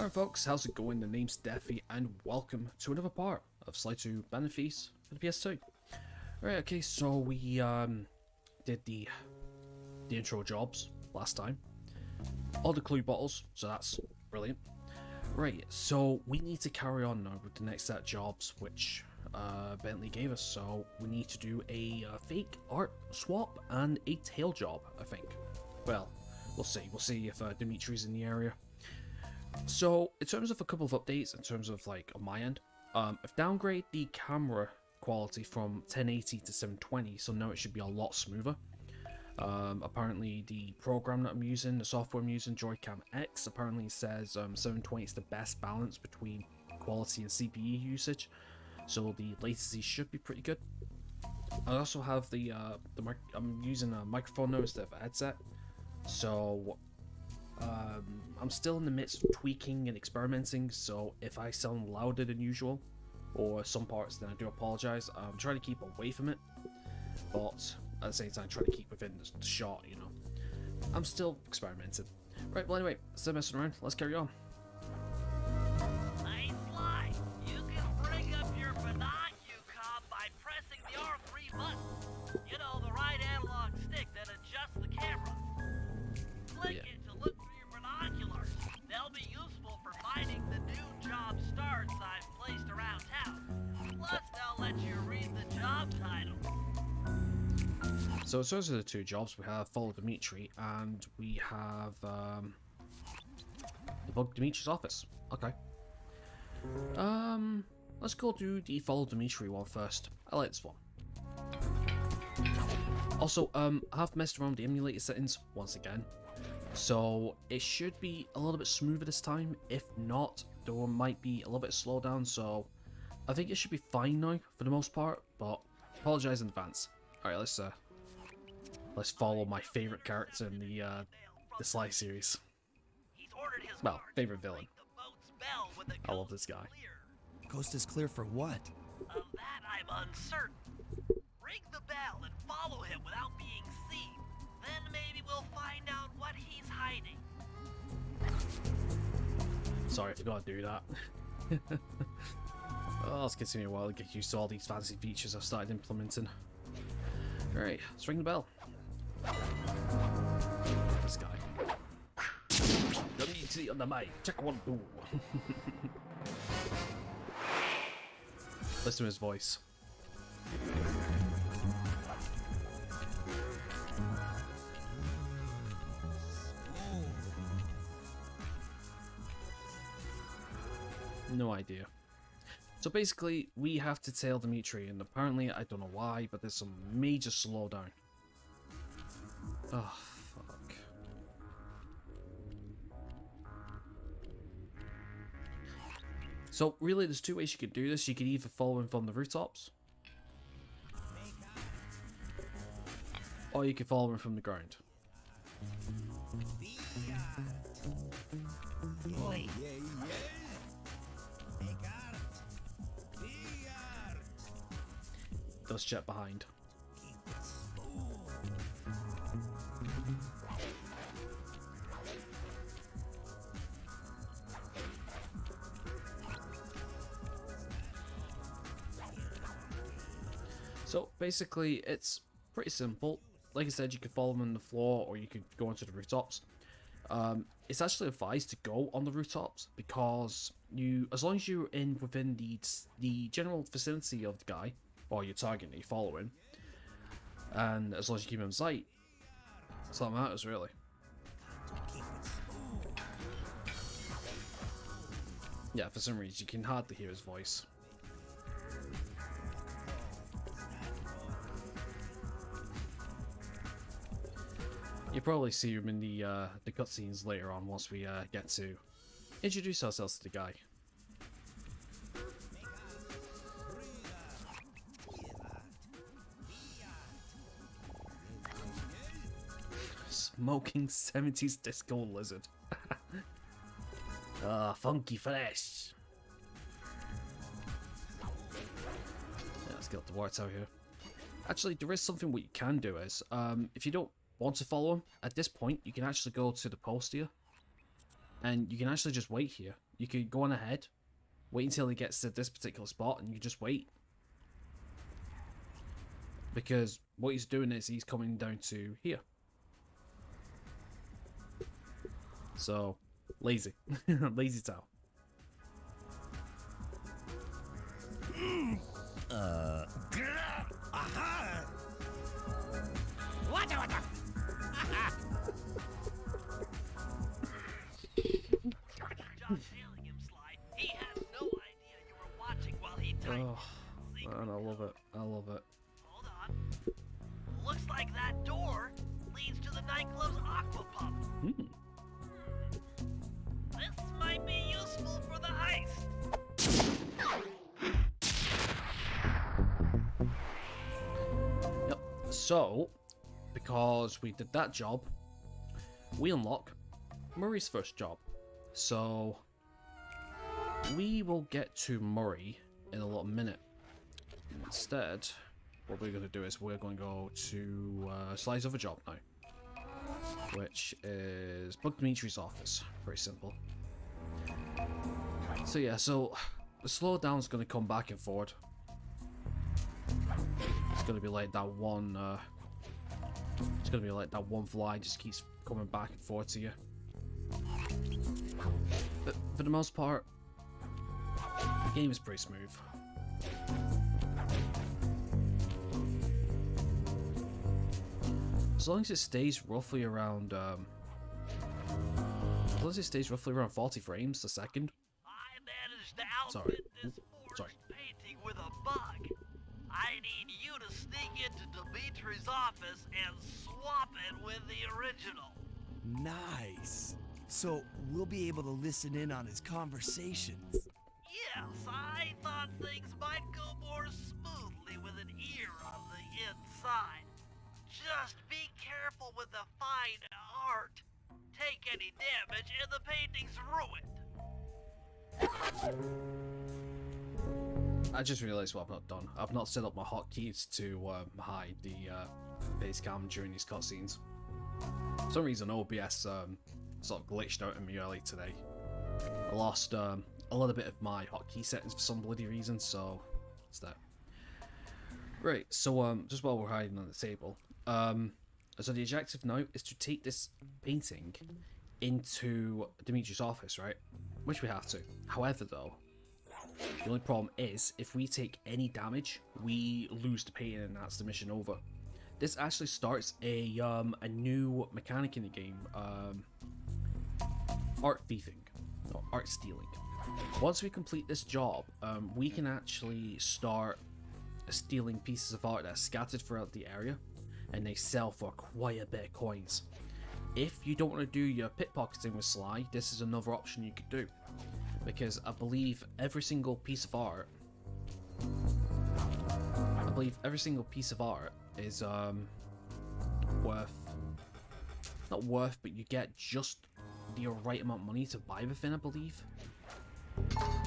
Alright folks, how's it going? The name's Deafy and welcome to another part of Sly 2 Band of Thieves for the PS2. Alright, okay, so we did the intro jobs last time. All the clue bottles, so that's brilliant. Right, so we need to carry on now with the next set of jobs which Bentley gave us. So we need to do a fake art swap and a tail job, I think. Well, we'll see. We'll see if Dimitri's in the area. So, in terms of a couple of updates, in terms of like on my end, I've downgraded the camera quality from 1080 to 720, so now it should be a lot smoother. Apparently the program that I'm using, the software I'm using, Joy-Cam X, apparently says 720 is the best balance between quality and CPU usage, so the latency should be pretty good. I also have I'm using a microphone now instead of a headset, so I'm still in the midst of tweaking and experimenting, so if I sound louder than usual, or some parts, then I do apologise. I'm trying to keep away from it, but at the same time trying to keep within the shot, you know. I'm still experimenting. Right, well anyway, instead of messing around, let's carry on. Hey Sly, you can bring up your binocular by pressing the R3 button. You know, the right analog stick that adjusts the camera. Click it to look through your binoculars. They'll be useful for finding the new job starts I've placed around town. Plus, they'll let you read the job title. So in terms of the two jobs, we have Follow Dimitri and we have Bug Dimitri's office. Okay. Let's go do the Follow Dimitri one first. I like this one. Also, I have messed around with the emulator settings once again, so it should be a little bit smoother this time. If not, there might be a little bit of slowdown, so I think it should be fine now for the most part, but apologise in advance. Alright, let's follow my favourite character in the Sly series. Well, favourite villain. I love this guy. Coast is clear for what? Of that I'm uncertain. Ring the bell and follow him without being seen. Then maybe we'll find out what he's hiding. Sorry, I forgot to do that. Oh, let's continue a while to get used to all these fancy features I've started implementing. Alright, let's ring the bell. This guy. WT on the mic. Check 1, 2. Listen to his voice. No idea. So basically, we have to tail Dimitri, and apparently, I don't know why, but there's some major slowdown. Oh, fuck. So really, there's two ways you could do this. You could either follow him from the rooftops, or you could follow him from the ground. Does check behind. So basically, it's pretty simple. Like I said, you could follow them on the floor, or you could go onto the rooftops. It's actually advised to go on the rooftops because as long as you're within the general vicinity of the guy or your target that you're following, and as long as you keep him in sight, that's all that matters, really. Yeah, for some reason you can hardly hear his voice. You'll probably see him in the cutscenes later on once we get to introduce ourselves to the guy. Smoking 70s disco lizard. Funky fresh. Yeah, let's get the thwart out here. Actually, there is something what you can do is, if you don't want to follow him, at this point, you can actually go to the post here, and you can actually just wait here You could go on ahead, wait until he gets to this particular spot, and you just wait. Because what he's doing is he's coming down to here. So, lazy. Lazy towel. Josh hailing him, Sly. He has no idea you were watching while he typed. Oh, man, I love it. I love it. Hold on. Looks like that door leads to the nightclub's aqua pump. This might be useful for the heist. Yep. So, because we did that job, we unlock Murray's first job. So, we will get to Murray in a little minute. Instead, what we're going to do is we're going to go to Sly's other job now, which is Bug Dimitri's office. Very simple. So yeah, so the slowdown's going to come back and forward. It's going to be like that one. It's going to be like that one fly just keeps coming back and forth to you. But for the most part, the game is pretty smooth. As long as it stays roughly around, as long as it stays roughly around 40 frames a second. I managed to outfit this forged painting with a bug. I need you to sneak into Dimitri's office and swap it with the original. Nice. So we'll be able to listen in on his conversations. Yes, I thought things might go more smoothly with an ear on the inside. Just be careful with the fine art. Take any damage and the painting's ruined. I just realised what I've not done. I've not set up my hotkeys to hide the base cam during these cutscenes. For some reason OBS sort of glitched out on me early today. I lost a little bit of my hotkey settings for some bloody reason, so it's that. Right, so just while we're hiding on the table, so the objective now is to take this painting into Dimitri's office, right? Which we have to. However, though, the only problem is if we take any damage, we lose the painting, and that's the mission over. This actually starts a new mechanic in the game, art thieving, or art stealing. Once we complete this job, we can actually start stealing pieces of art that are scattered throughout the area, and they sell for quite a bit of coins. If you don't want to do your pickpocketing with Sly, this is another option you could do, because I believe every single piece of art is not worth, but you get just the right amount of money to buy the thing, I believe.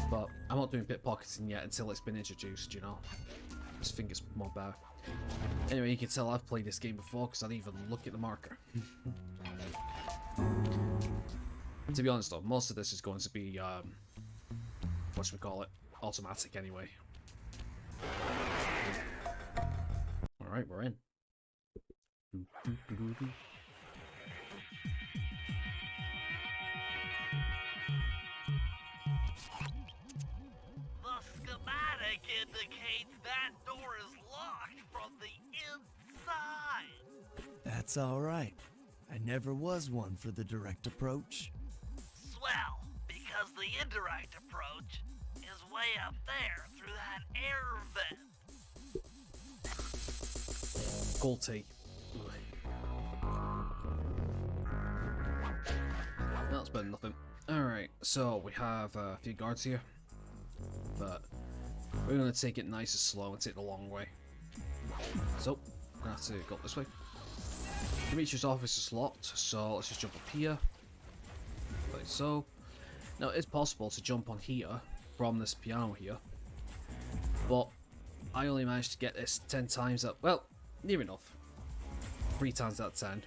But I'm not doing pickpocketing yet until it's been introduced, you know. I just think it's more better. Anyway, you can tell I've played this game before because I didn't even look at the marker. To be honest though, most of this is going to be, automatic anyway. Alright, we're in. The schematic indicates that door is locked from the inside. That's all right. I never was one for the direct approach. Swell, because the indirect approach is way up there through that air vent. Gold tea. That's better than nothing. Alright, so we have a few guards here, but we're going to take it nice and slow and take the long way. So, we're going to have to go this way. Dimitri's office is locked, so let's just jump up here. Like so. Now, it's possible to jump on here from this piano here, but I only managed to get this 10 times up. Well, near enough. 3 times out of 10.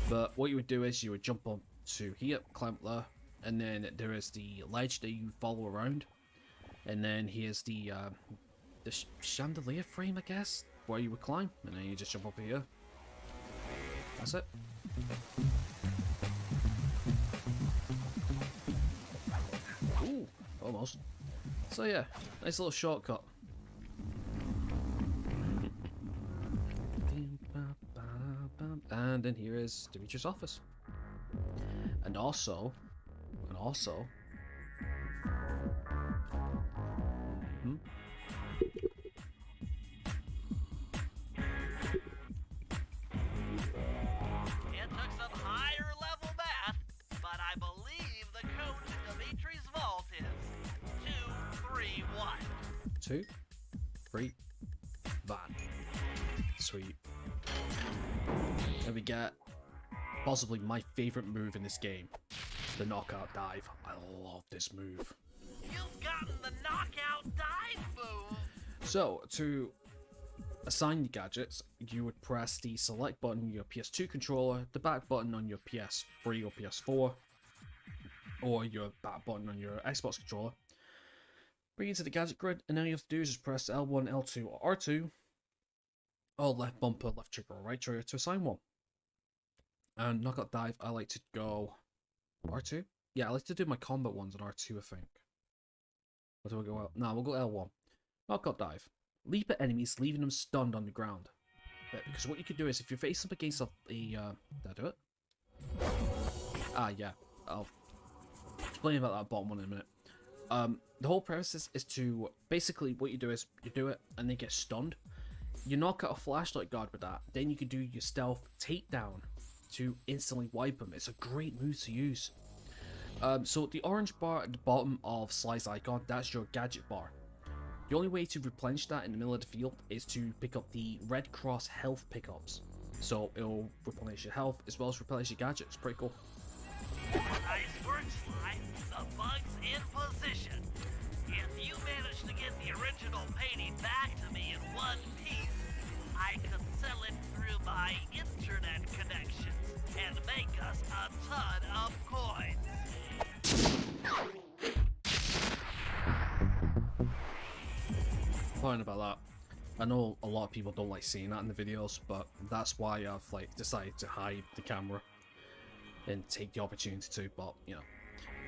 But what you would do is you would jump up to here, climb up there, and then there is the ledge that you follow around, and then here's the chandelier frame, I guess, where you would climb, and then you just jump up here. That's it. Ooh, almost. So yeah, nice little shortcut. And then here is Demetrius' office. And also, It took some higher level math, but I believe the code to Dimitri's vault is 231. 2, 3, van. Sweet. And we get possibly my favorite move in this game, the knockout dive. I love this move. You've gotten the knockout dive move. So, to assign the gadgets, you would press the select button on your PS2 controller, the back button on your PS3 or PS4, or your back button on your Xbox controller. Bring it to the gadget grid, and all you have to do is just press L1, L2, or R2, or left bumper, left trigger, or right trigger to assign one. And knockout dive, I like to go R2. Yeah, I like to do my combat ones on R2, I think. Or do I go out? No, we'll go L1. Knockout dive. Leap at enemies, leaving them stunned on the ground. Because what you could do is, if you're facing up against a did I do it? Ah, yeah. I'll explain about that bottom one in a minute. The whole premise is to, basically, what you do is, you do it, and they get stunned. You knock out a flashlight guard with that, then you can do your stealth takedown to instantly wipe them. It's a great move to use. So the orange bar at the bottom of Sly's icon, that's your gadget bar. The only way to replenish that in the middle of the field is to pick up the red cross health pickups. So it'll replenish your health as well as replenish your gadgets. Pretty cool. Nice work, Sly. The bug's in position. If you manage to get the original painting back to me in one piece, I could sell it through my internet connections and make us a ton of coins. Fine about that. I know a lot of people don't like seeing that in the videos, but that's why I've decided to hide the camera and take the opportunity to, but you know.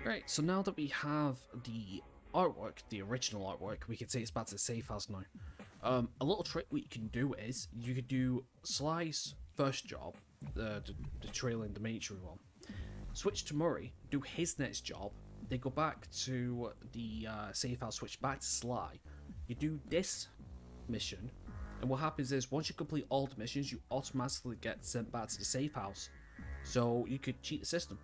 Right, so now that we have the artwork, the original artwork, we can take this back to the safe house now. A little trick what you can do is, you could do Sly's first job, the trailing Dimitri one, switch to Murray, do his next job, then go back to the safe house, switch back to Sly, you do this mission, and what happens is, once you complete all the missions, you automatically get sent back to the safe house. So you could cheat the system.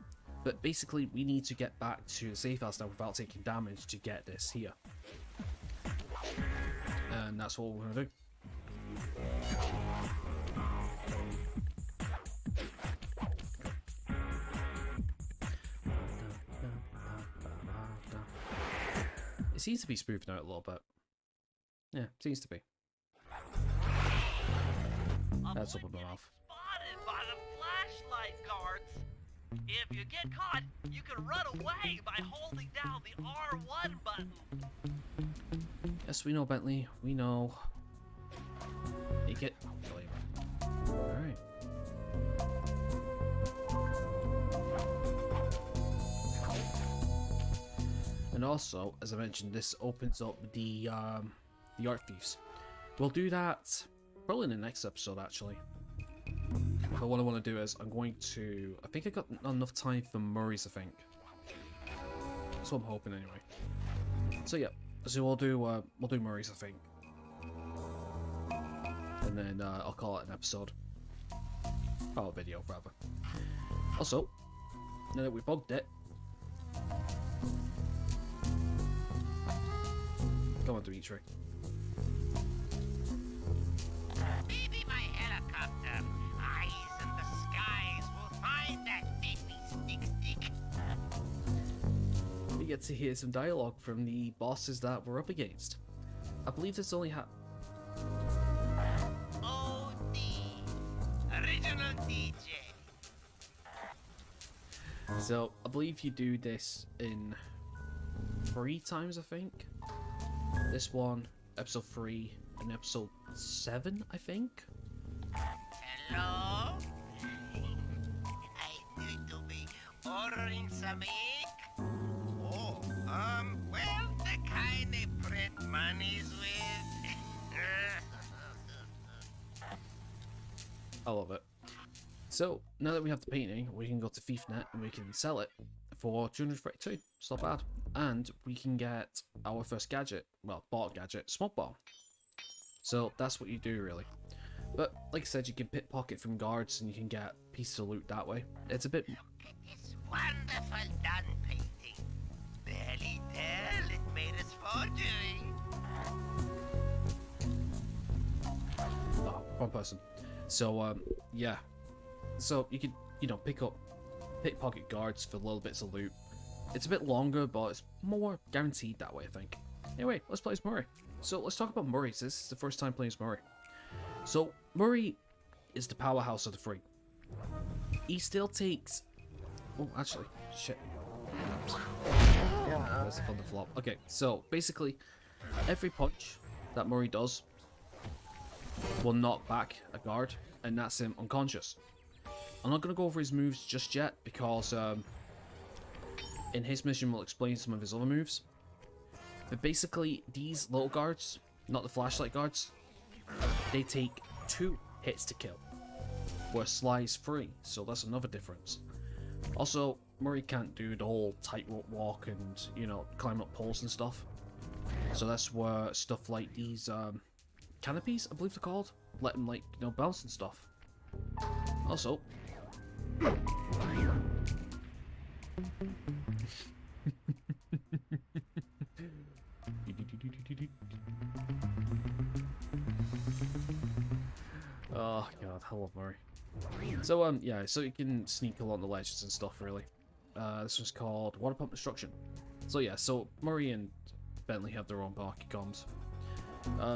But basically, we need to get back to the safe house now without taking damage to get this here. And that's what we're going to do. It seems to be smoothing out a little bit. Yeah, seems to be. That's up in my mouth. Spotted by the flashlight guards. If you get caught, you can run away by holding down the R1 button. Yes, we know, Bentley. We know. Take it. Alright. And also, as I mentioned, this opens up the art thieves. We'll do that probably in the next episode, actually. But what I want to do is, I'm going to... I think I got enough time for Murray's, I think. That's what I'm hoping, anyway. So yeah, so we'll do Murray's, I think. And then I'll call it an episode. Oh, a video, rather. Also, now that we bugged it... Come on, Dimitri. Maybe my helicopter. Eyes in the skies will find that baby stick. We get to hear some dialogue from the bosses that we're up against. I believe this only OD. Original DJ. So I believe you do this in 3 times, I think. This one, episode 3, and episode 7, I think. Hello? I need to be ordering some ink. Oh, well, the kind they print monies with. I love it. So, now that we have the painting, we can go to ThiefNet and we can sell it for 232. It's not bad. And we can get our first gadget. Well, bought gadget, smoke bomb. So, that's what you do, really. But, like I said, you can pickpocket from guards and you can get pieces of loot that way. It's a bit... Look at this wonderful done painting. Barely tell it made us forgery. Oh, wrong person. So, yeah. So, you can, you know, pickpocket guards for little bits of loot. It's a bit longer, but it's more guaranteed that way, I think. Anyway, let's play as Murray. So, let's talk about Murray. So this is the first time playing as Murray. So, Murray is the powerhouse of the 3. He still takes... Oh, actually, shit. There's the thunder flop. Okay, so, basically, every punch that Murray does will knock back a guard, and that's him unconscious. I'm not going to go over his moves just yet, because in his mission we'll explain some of his other moves. But basically, these little guards, not the flashlight guards, they take 2 hits to kill, where Sly's 3, so that's another difference. Also, Murray can't do the whole tightrope walk and, you know, climb up poles and stuff. So that's where stuff like these canopies, I believe they're called, let him, like, you know, bounce and stuff. Also... Oh god, I love Murray. So yeah, so you can sneak along the ledges and stuff, really. This one's called Water Pump Destruction. So yeah, so Murray and Bentley have their own barky comms.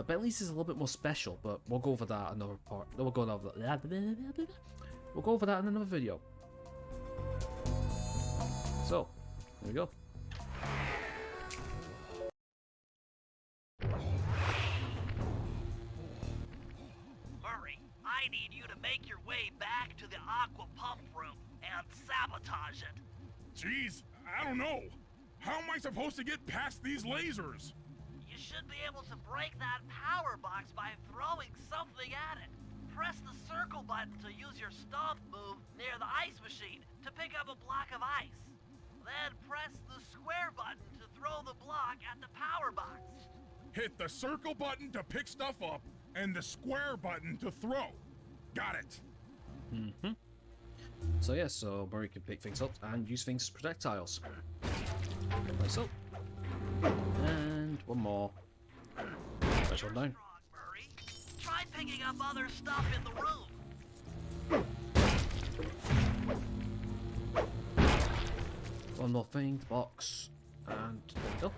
Bentley's is a little bit more special, but we'll go over that another part. We'll go over that. We'll go over that in another video. So, there we go. Murray, I need you to make your way back to the aqua pump room and sabotage it. Jeez, I don't know. How am I supposed to get past these lasers? You should be able to break that power box by throwing something at it. Press the circle button to use your stomp move near the ice machine to pick up a block of ice. Then press the square button to throw the block at the power box. Hit the circle button to pick stuff up and the square button to throw. Got it. Mm-hmm. So yeah, so Murray can pick things up and use things as projectiles. Like so. And one more. There's one down. Wrong, Murray. Try picking up other stuff in the room. One more thing, the box, and there we go.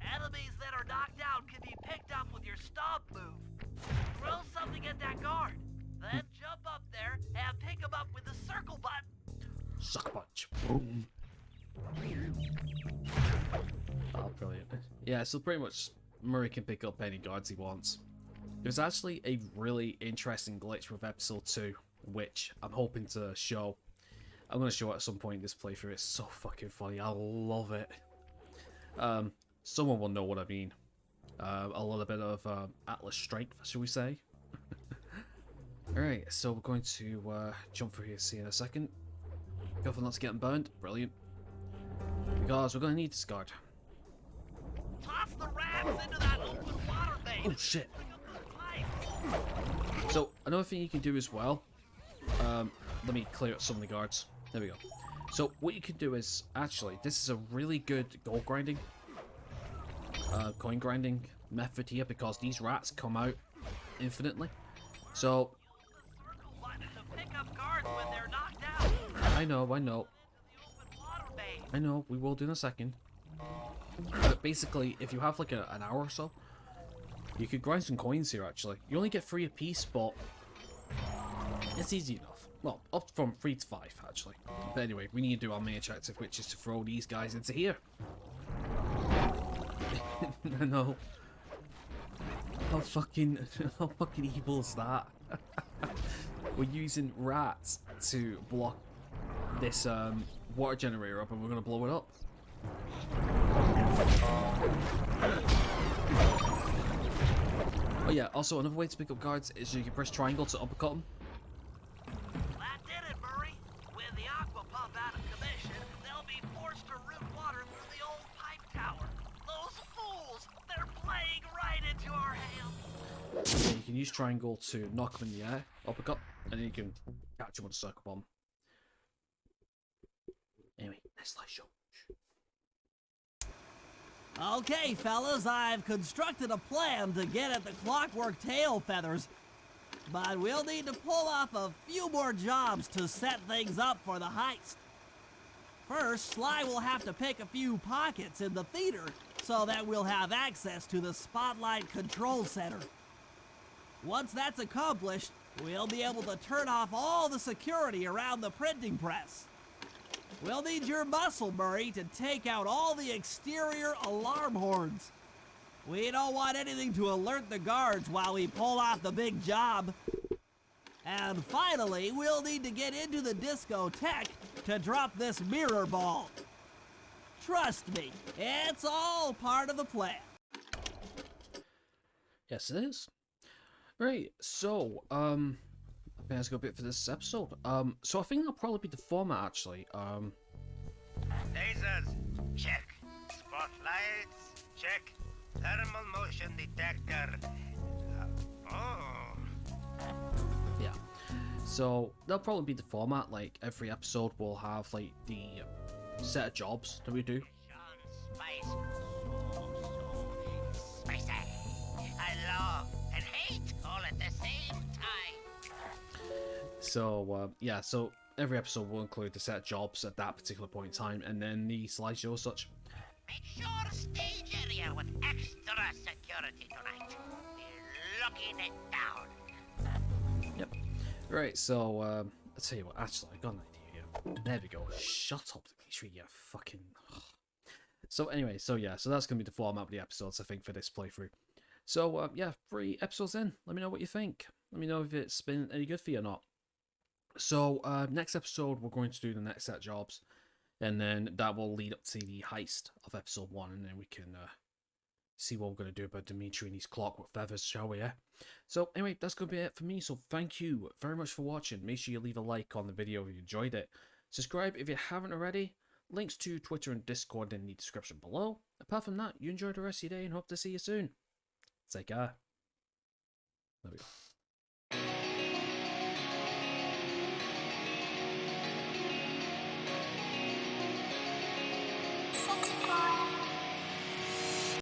Enemies that are knocked out can be picked up with your stomp move. Throw something at that guard, then jump up there and pick him up with the circle button. Sucker punch. Boom. Oh, brilliant. Yeah, so pretty much Murray can pick up any guards he wants. There's actually a really interesting glitch with episode 2, which I'm hoping to show. I'm going to show it at some point in this playthrough. It's so fucking funny. I love it. Someone will know what I mean. A little bit of Atlas strength, shall we say. Alright, so we're going to jump through here, see in a second. Careful not to get burned. Brilliant. Because we're going to need this guard. Toss the rats into that open water bay. Oh shit. Pick up the pipe. So, another thing you can do as well. Let me clear up some of the guards. There we go. So, what you can do is, actually, this is a really good gold grinding, coin grinding method here, because these rats come out infinitely. So, Circle button to pick up guards when they're knocked out. I know. The open water bay. I know, we will do in a second. But basically, if you have like an hour or so, you could grind some coins here actually. You only get 3 apiece, but It's easy enough. Well, up from 3 to 5, actually. But anyway, we need to do our main objective, which is to throw these guys into here. No. How fucking evil is that? We're using rats to block this water generator up, and we're gonna blow it up. Oh yeah, also another way to pick up guards is you can press triangle to uppercut them. That did it, Murray. With the aqua pump out of commission, they'll be forced to route water through the old pipe tower. Those fools! They're playing right into our hands. Yeah, you can use triangle to knock them in the air, uppercut, and then you can catch them with a circle bomb. Anyway, next slideshow. Okay, fellas, I've constructed a plan to get at the Clockwerk tail feathers, but we'll need to pull off a few more jobs to set things up for the heist. First, Sly will have to pick a few pockets in the theater so that we'll have access to the Spotlight Control Center. Once that's accomplished, we'll be able to turn off all the security around the printing press. We'll need your muscle, Murray, to take out all the exterior alarm horns. We don't want anything to alert the guards while we pull off the big job. And finally, we'll need to get into the discotheque to drop this mirror ball. Trust me, it's all part of the plan. Yes, it is. Right, so, I think that's a good bit for this episode. So I think that'll probably be the format, actually. Lasers, check. Spotlights, check. Thermal motion detector. Yeah. So that'll probably be the format. Like, every episode will have, like, the set of jobs that we do. Spice. So spicy. I love and hate all at the same time. So, yeah, so every episode will include the set of jobs at that particular point in time, and then the slideshow as such. Make sure stage area with extra security tonight. We're locking it down. Yep. Right, so, I'll tell you what, actually, I got an idea here. There we go. Shut up, Dimitri, you fucking... So anyway, so yeah, so that's going to be the format of the episodes, I think, for this playthrough. So, yeah, 3 episodes in. Let me know what you think. Let me know if it's been any good for you or not. So, next episode, we're going to do the next set of jobs. And then that will lead up to the heist of episode 1. And then we can see what we're going to do about Dimitri and his clockwork feathers, shall we, yeah? So, anyway, that's going to be it for me. So, thank you very much for watching. Make sure you leave a like on the video if you enjoyed it. Subscribe if you haven't already. Links to Twitter and Discord in the description below. Apart from that, you enjoy the rest of your day and hope to see you soon. Take care. There we go.